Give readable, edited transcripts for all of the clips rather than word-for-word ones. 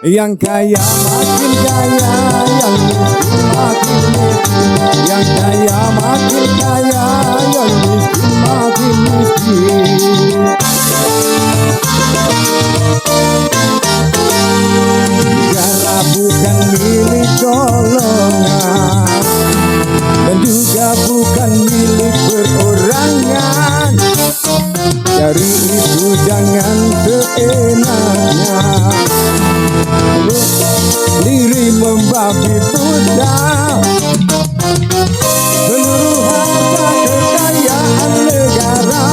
Yang kaya makin kaya, yang miskin makin miskin. Yang kaya makin kaya, yang miskin makin miskin. Negara bukan milik golongan, dan juga bukan milik perorangan. Dari itu jangan seenaknya diri membabi buta. Seluruh harta kekayaan negara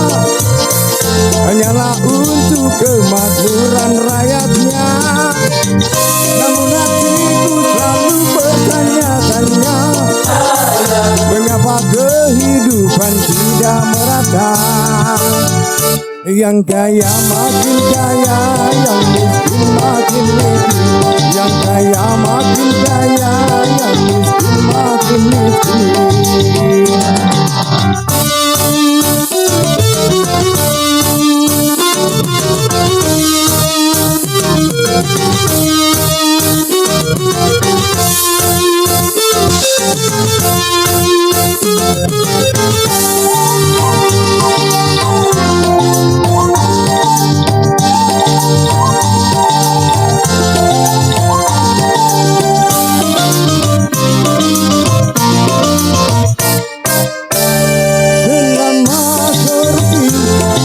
hanyalah untuk kemakmuran rakyatnya. Namun hatiku selalu bertanya-tanya, mengapa kehidupan tidak merata? Yang kaya makin kaya, yang miskin makin miskin. Yang kaya makin kaya, yang miskin makin miskin.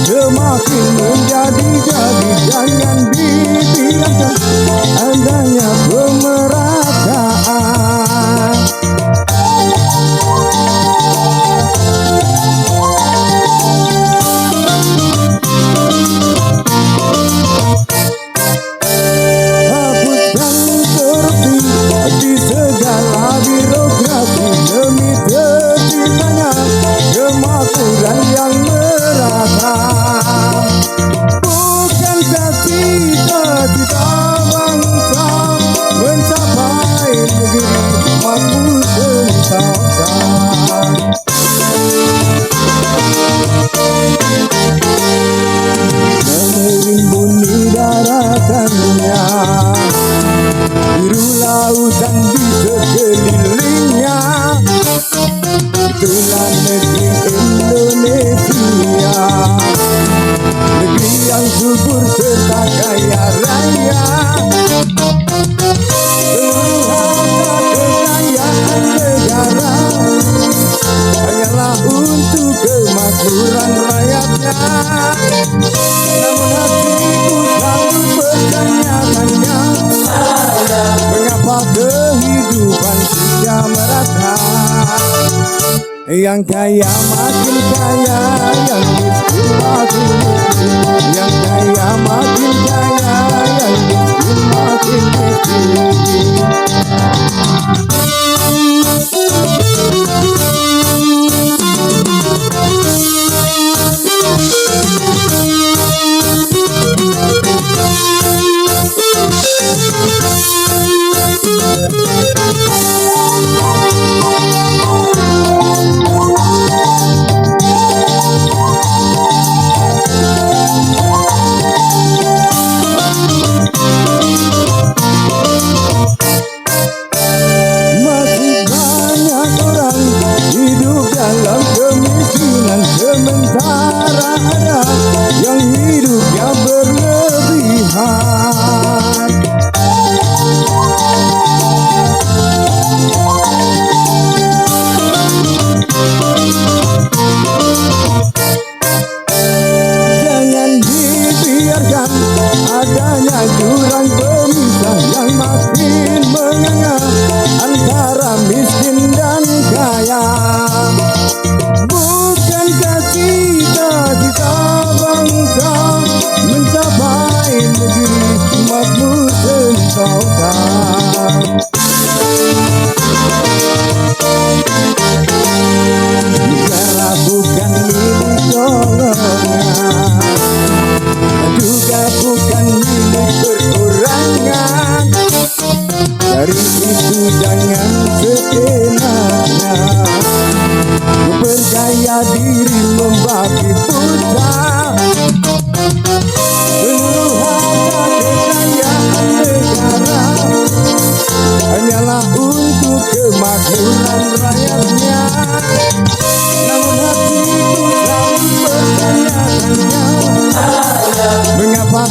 Semakin menjadi-jadi, jangan dibiarkan adanya pemerataan. Hapuskan korupsi di segala birokrasi demi terciptanya kemakmuran yang merata. Bukankah cita-cita bangsa mencapai negeri makmur sentosa? Merimbun di daratannya, biru lautan di sekelilingnya. Itulah negeri Indonesia, negeri yang subur serta kaya raya. Seluruh harta kekayaan negara hanyalah untuk kemakmuran rakyatnya. Namun hatiku selalu bertanya-tanya, mengapa kehidupan tidak merata? Yang kaya makin kaya, yang miskin makin miskin. Yang kaya makin kaya, yang miskin makin miskin.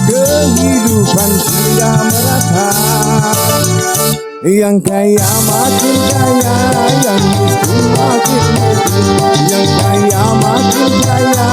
kehidupan sudah merata. Yang kaya makin kaya, yang miskin makin miskin. Yang kaya makin kaya,